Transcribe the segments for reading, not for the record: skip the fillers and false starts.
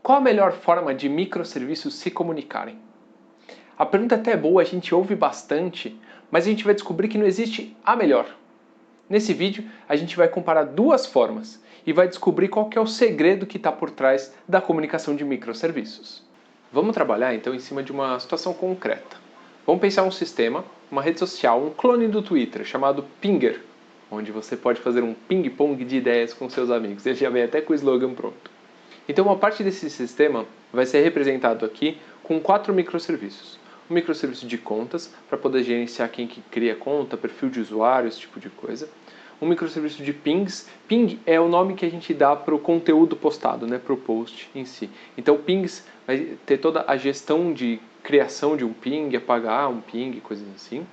Qual a melhor forma de microserviços se comunicarem? A pergunta até é boa, a gente ouve bastante, mas a gente vai descobrir que não existe a melhor. Nesse vídeo, a gente vai comparar duas formas e vai descobrir qual que é o segredo que está por trás da comunicação de microserviços. Vamos trabalhar então em cima de uma situação concreta. Vamos pensar um sistema, uma rede social, um clone do Twitter chamado Pinger, onde você pode fazer um ping-pong de ideias com seus amigos. Ele já vem até com o slogan pronto. Então uma parte desse sistema vai ser representado aqui com 4 microserviços. Um microserviço de contas, para poder gerenciar quem que cria conta, perfil de usuário, esse tipo de coisa. Um microserviço de pings. Ping é o nome que a gente dá para o conteúdo postado, né, para o post em si. Então pings vai ter toda a gestão de criação de um ping, apagar um ping, coisas assim.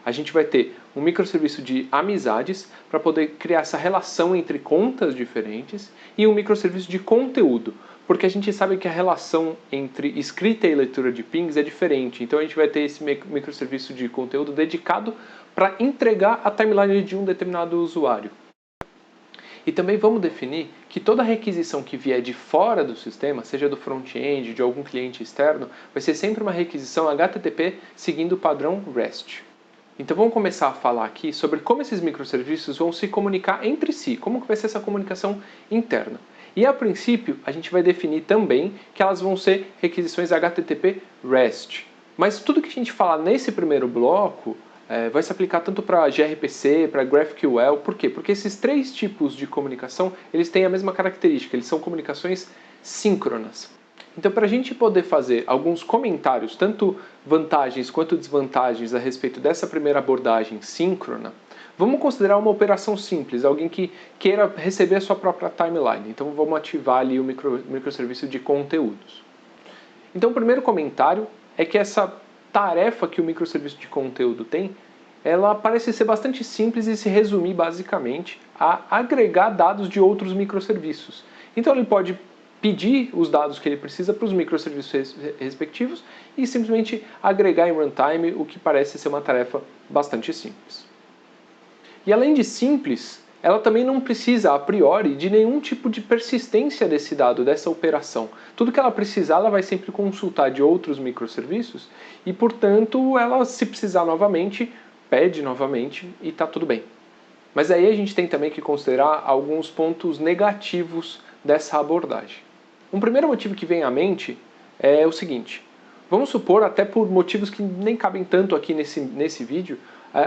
A gente vai ter um microserviço de amizades para poder criar essa relação entre contas diferentes e um microserviço de conteúdo, porque a gente sabe que a relação entre escrita e leitura de pings é diferente. Então a gente vai ter esse microserviço de conteúdo dedicado para entregar a timeline de um determinado usuário. E também vamos definir que toda requisição que vier de fora do sistema, seja do front-end, de algum cliente externo, vai ser sempre uma requisição HTTP seguindo o padrão REST. Então vamos começar a falar aqui sobre como esses microserviços vão se comunicar entre si, como que vai ser essa comunicação interna. E a princípio a gente vai definir também que elas vão ser requisições HTTP REST. Mas tudo que a gente falar nesse primeiro bloco vai se aplicar tanto para gRPC, para GraphQL. Por quê? Porque esses 3 tipos de comunicação eles têm a mesma característica, eles são comunicações síncronas. Então, para a gente poder fazer alguns comentários, tanto vantagens quanto desvantagens a respeito dessa primeira abordagem síncrona, vamos considerar uma operação simples, alguém que queira receber a sua própria timeline. Então, vamos ativar ali o microserviço de conteúdos. Então, o primeiro comentário é que essa tarefa que o microserviço de conteúdo tem, ela parece ser bastante simples e se resumir basicamente a agregar dados de outros microserviços. Então, ele pode pedir os dados que ele precisa para os microserviços respectivos e simplesmente agregar em runtime, o que parece ser uma tarefa bastante simples. E além de simples, ela também não precisa, a priori, de nenhum tipo de persistência desse dado, dessa operação. Tudo que ela precisar, ela vai sempre consultar de outros microserviços e, portanto, ela, se precisar novamente, pede novamente e está tudo bem. Mas aí a gente tem também que considerar alguns pontos negativos dessa abordagem. Um primeiro motivo que vem à mente é o seguinte: vamos supor, até por motivos que nem cabem tanto aqui nesse vídeo,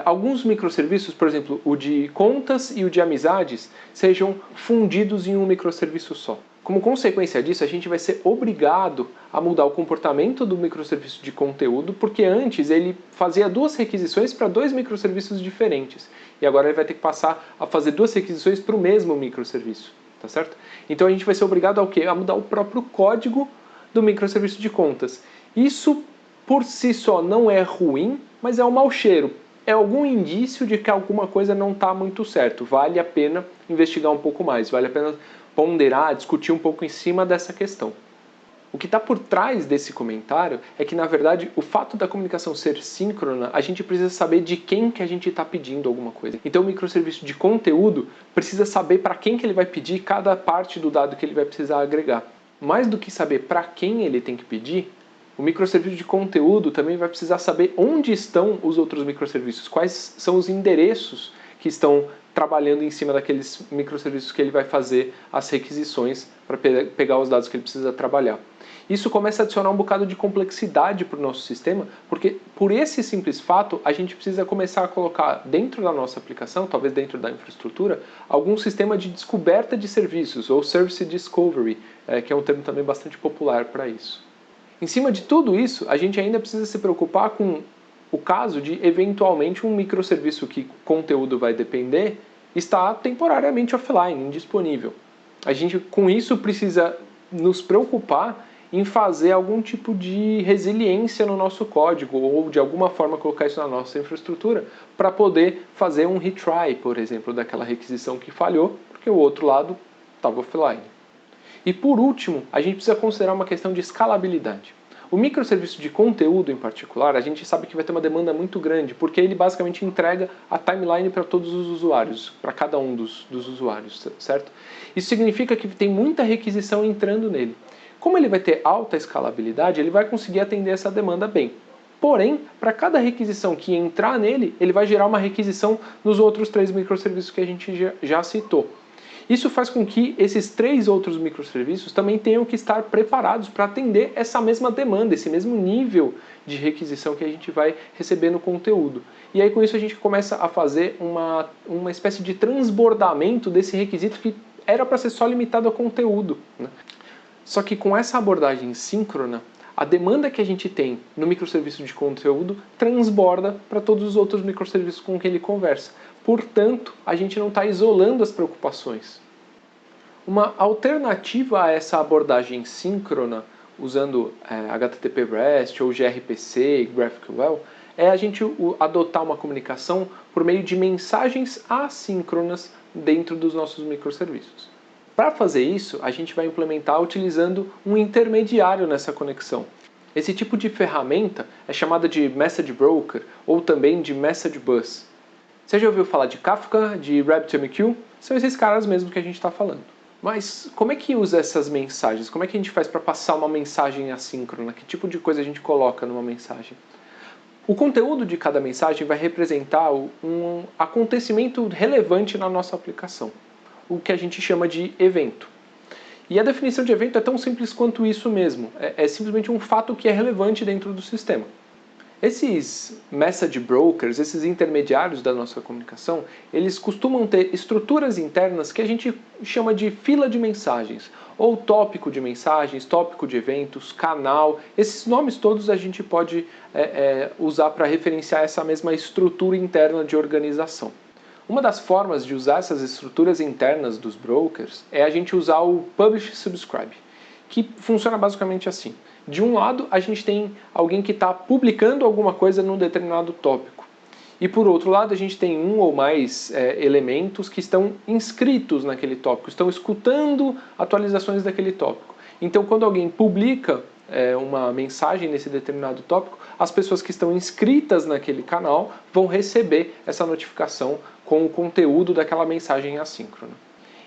alguns microserviços, por exemplo, o de contas e o de amizades, sejam fundidos em um microserviço só. Como consequência disso, a gente vai ser obrigado a mudar o comportamento do microserviço de conteúdo, porque antes ele fazia 2 requisições para 2 microserviços diferentes. E agora ele vai ter que passar a fazer 2 requisições para o mesmo microserviço. Tá certo? Então a gente vai ser obrigado ao quê? A mudar o próprio código do microserviço de contas. Isso por si só não é ruim, mas é um mau cheiro. É algum indício de que alguma coisa não está muito certo. Vale a pena investigar um pouco mais, vale a pena ponderar, discutir um pouco em cima dessa questão. O que está por trás desse comentário é que, na verdade, o fato da comunicação ser síncrona, a gente precisa saber de quem que a gente está pedindo alguma coisa. Então o microserviço de conteúdo precisa saber para quem que ele vai pedir cada parte do dado que ele vai precisar agregar. Mais do que saber para quem ele tem que pedir, o microserviço de conteúdo também vai precisar saber onde estão os outros microserviços, quais são os endereços que estão trabalhando em cima daqueles microserviços que ele vai fazer as requisições para pegar os dados que ele precisa trabalhar. Isso começa a adicionar um bocado de complexidade para o nosso sistema, porque por esse simples fato, a gente precisa começar a colocar dentro da nossa aplicação, talvez dentro da infraestrutura, algum sistema de descoberta de serviços, ou Service Discovery, que é um termo também bastante popular para isso. Em cima de tudo isso, a gente ainda precisa se preocupar com o caso de, eventualmente, um microserviço que o conteúdo vai depender está temporariamente offline, indisponível. A gente, com isso, precisa nos preocupar em fazer algum tipo de resiliência no nosso código ou, de alguma forma, colocar isso na nossa infraestrutura para poder fazer um retry, por exemplo, daquela requisição que falhou, porque o outro lado estava offline. E, por último, a gente precisa considerar uma questão de escalabilidade. O microserviço de conteúdo, em particular, a gente sabe que vai ter uma demanda muito grande, porque ele basicamente entrega a timeline para todos os usuários, para cada um dos usuários, certo? Isso significa que tem muita requisição entrando nele. Como ele vai ter alta escalabilidade, ele vai conseguir atender essa demanda bem. Porém, para cada requisição que entrar nele, ele vai gerar uma requisição nos outros 3 microserviços que a gente já citou. Isso faz com que esses 3 outros microserviços também tenham que estar preparados para atender essa mesma demanda, esse mesmo nível de requisição que a gente vai receber no conteúdo. E aí com isso a gente começa a fazer uma espécie de transbordamento desse requisito que era para ser só limitado ao conteúdo, né? Só que com essa abordagem síncrona, a demanda que a gente tem no microserviço de conteúdo transborda para todos os outros microserviços com quem ele conversa. Portanto, a gente não está isolando as preocupações. Uma alternativa a essa abordagem síncrona, usando HTTP REST ou gRPC e GraphQL, é a gente adotar uma comunicação por meio de mensagens assíncronas dentro dos nossos microserviços. Para fazer isso, a gente vai implementar utilizando um intermediário nessa conexão. Esse tipo de ferramenta é chamada de Message Broker ou também de Message Bus. Você já ouviu falar de Kafka, de RabbitMQ? São esses caras mesmo que a gente está falando. Mas como é que usa essas mensagens? Como é que a gente faz para passar uma mensagem assíncrona? Que tipo de coisa a gente coloca numa mensagem? O conteúdo de cada mensagem vai representar um acontecimento relevante na nossa aplicação, o que a gente chama de evento. E a definição de evento é tão simples quanto isso mesmo. É simplesmente um fato que é relevante dentro do sistema. Esses message brokers, esses intermediários da nossa comunicação, eles costumam ter estruturas internas que a gente chama de fila de mensagens, ou tópico de mensagens, tópico de eventos, canal. Esses nomes todos a gente pode usar para referenciar essa mesma estrutura interna de organização. Uma das formas de usar essas estruturas internas dos brokers é a gente usar o Publish Subscribe, que funciona basicamente assim. De um lado, a gente tem alguém que está publicando alguma coisa num determinado tópico. E por outro lado, a gente tem um ou mais elementos que estão inscritos naquele tópico, estão escutando atualizações daquele tópico. Então, quando alguém publica uma mensagem nesse determinado tópico, as pessoas que estão inscritas naquele canal vão receber essa notificação com o conteúdo daquela mensagem assíncrona.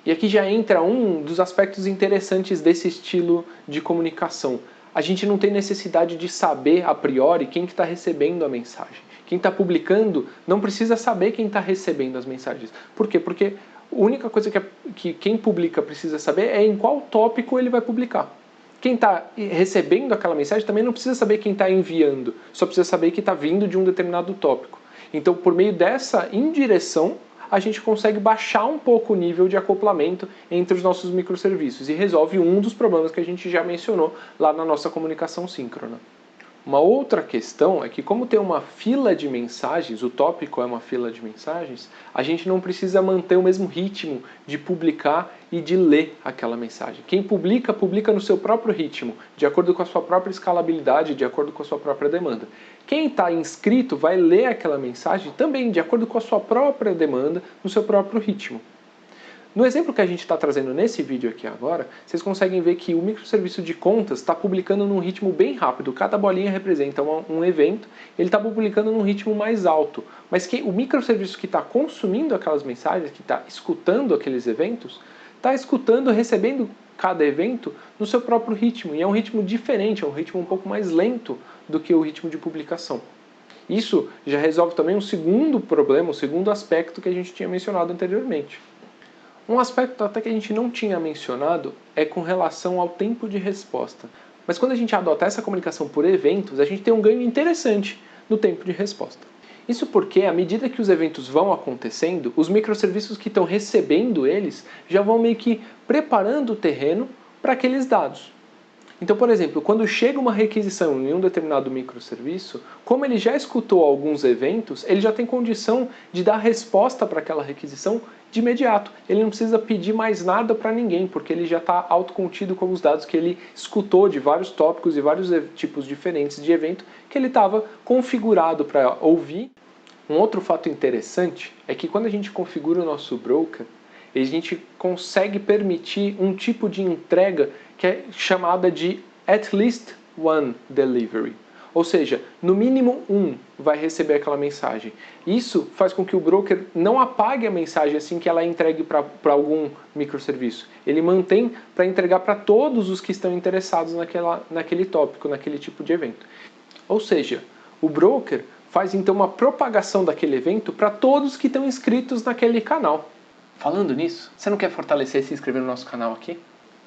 E aqui já entra um dos aspectos interessantes desse estilo de comunicação. A gente não tem necessidade de saber a priori quem que está recebendo a mensagem. Quem está publicando não precisa saber quem está recebendo as mensagens. Por quê? Porque a única coisa que quem publica precisa saber é em qual tópico ele vai publicar. Quem está recebendo aquela mensagem também não precisa saber quem está enviando, só precisa saber que está vindo de um determinado tópico. Então, por meio dessa indireção, a gente consegue baixar um pouco o nível de acoplamento entre os nossos microserviços e resolve um dos problemas que a gente já mencionou lá na nossa comunicação síncrona. Uma outra questão é que, como tem uma fila de mensagens, o tópico é uma fila de mensagens, a gente não precisa manter o mesmo ritmo de publicar e de ler aquela mensagem. Quem publica, publica no seu próprio ritmo, de acordo com a sua própria escalabilidade, de acordo com a sua própria demanda. Quem está inscrito vai ler aquela mensagem também de acordo com a sua própria demanda, no seu próprio ritmo. No exemplo que a gente está trazendo nesse vídeo aqui agora, vocês conseguem ver que o microserviço de contas está publicando num ritmo bem rápido. Cada bolinha representa um evento, ele está publicando num ritmo mais alto. Mas o microserviço que está consumindo aquelas mensagens, que está escutando aqueles eventos, está escutando, recebendo cada evento no seu próprio ritmo. E é um ritmo diferente, é um ritmo um pouco mais lento do que o ritmo de publicação. Isso já resolve também um segundo problema, um segundo aspecto que a gente tinha mencionado anteriormente. Um aspecto até que a gente não tinha mencionado é com relação ao tempo de resposta. Mas quando a gente adota essa comunicação por eventos, a gente tem um ganho interessante no tempo de resposta. Isso porque, à medida que os eventos vão acontecendo, os microserviços que estão recebendo eles já vão meio que preparando o terreno para aqueles dados. Então, por exemplo, quando chega uma requisição em um determinado microserviço, como ele já escutou alguns eventos, ele já tem condição de dar resposta para aquela requisição de imediato. Ele não precisa pedir mais nada para ninguém, porque ele já está autocontido com os dados que ele escutou de vários tópicos e vários tipos diferentes de evento que ele estava configurado para ouvir. Um outro fato interessante é que quando a gente configura o nosso broker, a gente consegue permitir um tipo de entrega que é chamada de at least one delivery. Ou seja, no mínimo um vai receber aquela mensagem. Isso faz com que o broker não apague a mensagem assim que ela é entregue para algum microserviço. Ele mantém para entregar para todos os que estão interessados naquele tópico, naquele tipo de evento. Ou seja, o broker faz então uma propagação daquele evento para todos que estão inscritos naquele canal. Falando nisso, você não quer fortalecer e se inscrever no nosso canal aqui?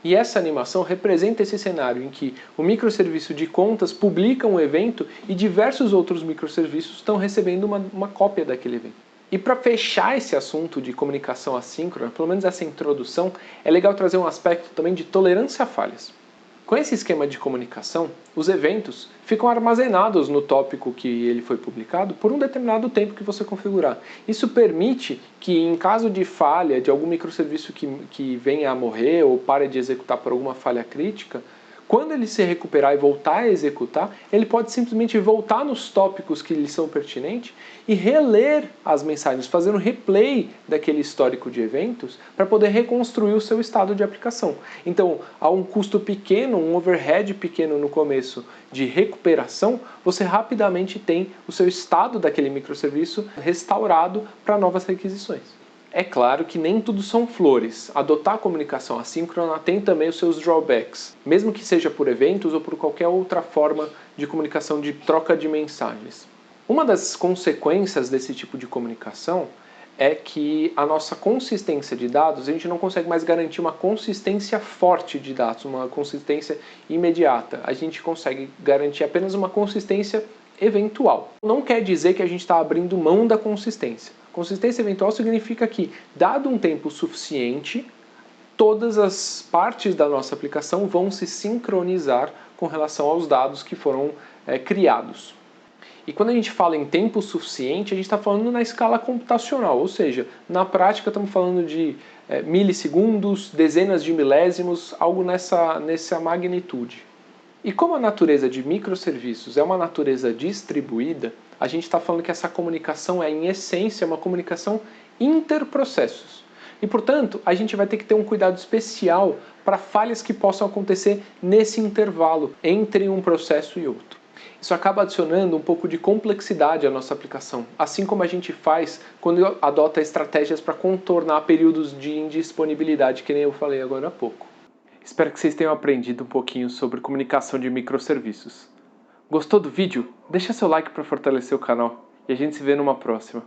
E essa animação representa esse cenário em que o microserviço de contas publica um evento e diversos outros microserviços estão recebendo uma cópia daquele evento. E para fechar esse assunto de comunicação assíncrona, pelo menos essa introdução, é legal trazer um aspecto também de tolerância a falhas. Com esse esquema de comunicação, os eventos ficam armazenados no tópico que ele foi publicado por um determinado tempo que você configurar. Isso permite que, em caso de falha de algum microserviço que venha a morrer ou pare de executar por alguma falha crítica, quando ele se recuperar e voltar a executar, ele pode simplesmente voltar nos tópicos que lhe são pertinentes e reler as mensagens, fazer um replay daquele histórico de eventos para poder reconstruir o seu estado de aplicação. Então, a um custo pequeno, um overhead pequeno no começo de recuperação, você rapidamente tem o seu estado daquele microserviço restaurado para novas requisições. É claro que nem tudo são flores. Adotar a comunicação assíncrona tem também os seus drawbacks, mesmo que seja por eventos ou por qualquer outra forma de comunicação de troca de mensagens. Uma das consequências desse tipo de comunicação é que a nossa consistência de dados, a gente não consegue mais garantir uma consistência forte de dados, uma consistência imediata. A gente consegue garantir apenas uma consistência eventual. Não quer dizer que a gente está abrindo mão da consistência. Consistência eventual significa que, dado um tempo suficiente, todas as partes da nossa aplicação vão se sincronizar com relação aos dados que foram criados. E quando a gente fala em tempo suficiente, a gente está falando na escala computacional, ou seja, na prática estamos falando de milissegundos, dezenas de milésimos, algo nessa magnitude. E como a natureza de microserviços é uma natureza distribuída, a gente está falando que essa comunicação é, em essência, uma comunicação interprocessos. E, portanto, a gente vai ter que ter um cuidado especial para falhas que possam acontecer nesse intervalo entre um processo e outro. Isso acaba adicionando um pouco de complexidade à nossa aplicação, assim como a gente faz quando adota estratégias para contornar períodos de indisponibilidade, que nem eu falei agora há pouco. Espero que vocês tenham aprendido um pouquinho sobre comunicação de microserviços. Gostou do vídeo? Deixa seu like para fortalecer o canal e a gente se vê numa próxima.